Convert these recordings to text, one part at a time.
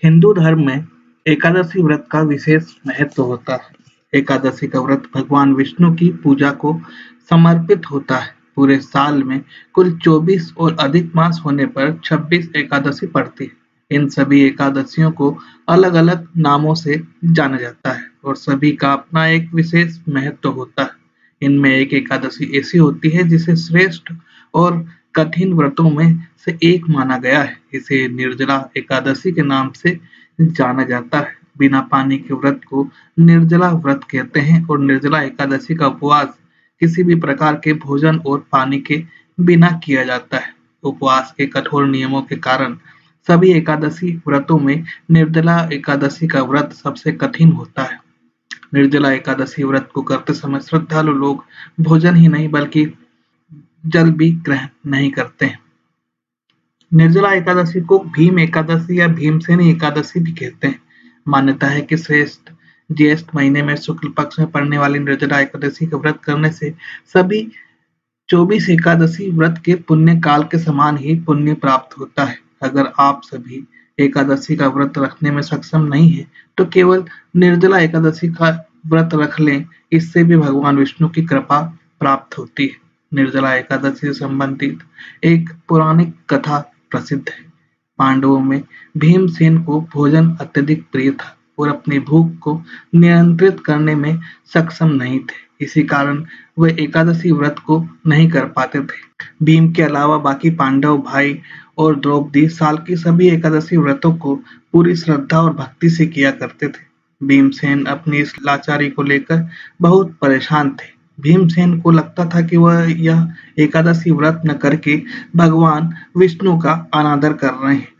हिंदू धर्म में एकादशी व्रत का विशेष महत्व होता है। एकादशी का व्रत भगवान विष्णु की पूजा को समर्पित होता है। पूरे साल में कुल 24 और अधिक मास होने पर 26 एकादशी पड़ती है। इन सभी एकादशियों को अलग-अलग नामों से जाना जाता है और सभी का अपना एक विशेष महत्व होता है। इनमें एक एकादशी ऐसी होती है जिसे श्रेष्ठ और कठिन व्रतों में से एक माना गया है। इसे निर्जला एकादशी के नाम से जाना जाता है। बिना पानी के व्रत को निर्जला व्रत कहते हैं और निर्जला एकादशी का उपवास किसी भी प्रकार के भोजन और पानी के बिना किया जाता है। उपवास के कठोर नियमों के कारण सभी एकादशी व्रतों में निर्जला एकादशी का व्रत सबसे कठिन होता है। निर्जला एकादशी व्रत को करते समय श्रद्धालु लोग भोजन ही नहीं बल्कि जल भी ग्रहण नहीं करते हैं। निर्जला एकादशी को भीम एकादशी या भीमसेनी एकादशी भी कहते हैं। मान्यता है कि श्रेष्ठ ज्येष्ठ महीने में शुक्ल पक्ष में पड़ने वाली निर्जला एकादशी का व्रत करने से सभी 24 एकादशी व्रत के पुण्य काल के समान ही पुण्य प्राप्त होता है। अगर आप सभी एकादशी का व्रत रखने में सक्षम नहीं है तो केवल निर्जला एकादशी का व्रत रख लें, इससे भी भगवान विष्णु की कृपा प्राप्त होती है। निर्जला एकादशी से संबंधित एक पौराणिक कथा प्रसिद्ध है। पांडवों में भीमसेन को भोजन अत्यधिक प्रिय था और अपनी भूख को नियंत्रित करने में सक्षम नहीं थे। इसी कारण वे एकादशी व्रत को नहीं कर पाते थे। भीम के अलावा बाकी पांडव भाई और द्रौपदी साल की सभी एकादशी व्रतों को पूरी श्रद्धा और भक्ति से किया करते थे। भीमसेन अपनी इस लाचारी को लेकर बहुत परेशान थे। भीमसेन को लगता था कि वह यह एकादशी व्रत न करके भगवान विष्णु का अनादर कर रहे हैं।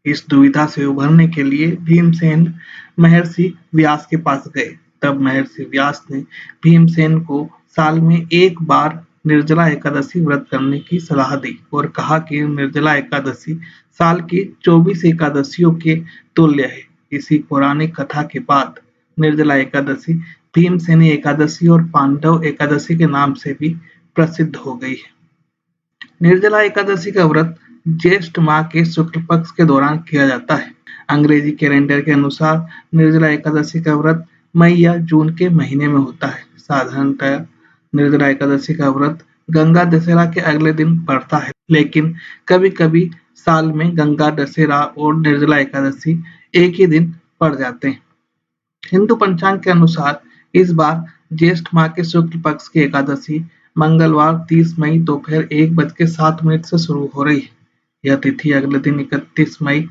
इस दुविधा से उभरने के लिए भीमसेन महर्षि व्यास के पास गए। तब महर्षि व्यास ने भीमसेन को साल में एक बार निर्जला एकादशी व्रत करने की सलाह दी और कहा कि निर्जला एकादशी साल की 24 एकादशियों के तुल्य है। इसी पौराणिक कथा के बाद निर्जला एकादशी भीमसेनी एकादशी और पांडव एकादशी के नाम से भी प्रसिद्ध हो गई है। निर्जला एकादशी का व्रत ज्येष्ठ माह के शुक्ल पक्ष के दौरान किया जाता है। अंग्रेजी कैलेंडर के अनुसार निर्जला एकादशी का व्रत मई या जून के महीने में होता है। साधारणतः निर्जला एकादशी का व्रत गंगा दशहरा के अगले दिन पड़ता है, लेकिन कभी-कभी साल में गंगा दशहरा और निर्जला एकादशी एक ही दिन पड़ जाते हैं। हिंदू पंचांग के अनुसार इस बार ज्येष्ठ माह के शुक्ल पक्ष की एकादशी मंगलवार 30 मई दोपहर 1:07 से शुरू हो रही है। यह तिथि अगले दिन 31 मई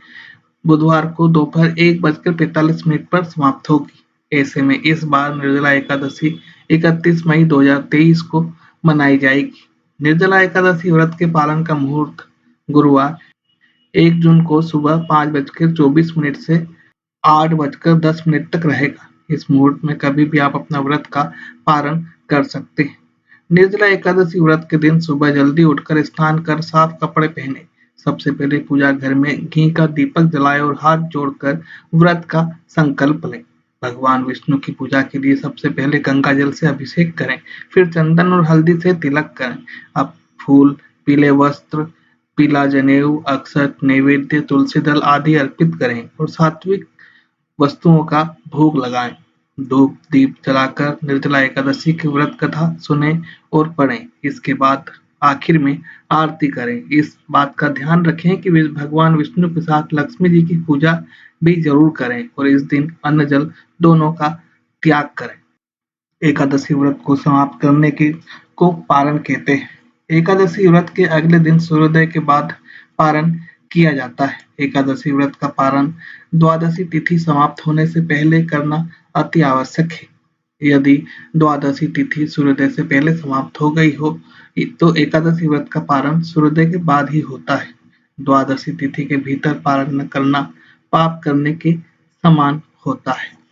बुधवार को दोपहर 1:45 पर समाप्त होगी। ऐसे में इस बार निर्जला एकादशी 31 मई 2023 को मनाई जाएगी। निर्जला एकादशी व्रत के पालन का मुहूर्त गुरुवार 1 जून को सुबह 5:24 से 8:10 तक रहेगा। इस मुहूर्त में कभी भी आप अपना व्रत का पारण कर सकते हैं। निर्जला एकादशी व्रत के दिन सुबह जल्दी उठकर स्नान कर साफ कपड़े पहने। सबसे पहले पूजा घर में घी का दीपक जलाएं और हाथ जोड़कर व्रत का संकल्प लें। भगवान विष्णु की पूजा के लिए सबसे पहले गंगा जल से अभिषेक करें, फिर चंदन और हल्दी से तिलक करें। अब फूल, पीले वस्त्र, पीला जनेऊ, अक्षत, नैवेद्य, तुलसी दल आदि अर्पित करें और सात्विक वस्तुओं का भोग लगाएं। धूप दीप जलाकर निर्जला एकादशी की व्रत कथा सुने और पढ़ें। इसके बाद आखिर में आरती करें। इस बात का ध्यान रखें कि भगवान विष्णु के साथ लक्ष्मी जी की पूजा भी जरूर करें और इस दिन अन्न जल दोनों का त्याग करें। एकादशी व्रत को समाप्त करने के को पारण कहते हैं। एकादशी व्रत के अगले दिन सूर्योदय के बाद पारण किया जाता है। एकादशी व्रत का पारण द्वादशी तिथि समाप्त होने से पहले करना अति आवश्यक है। यदि द्वादशी तिथि सूर्योदय से पहले समाप्त हो गई हो तो एकादशी व्रत का पारण सूर्योदय के बाद ही होता है। द्वादशी तिथि के भीतर पारण न करना पाप करने के समान होता है।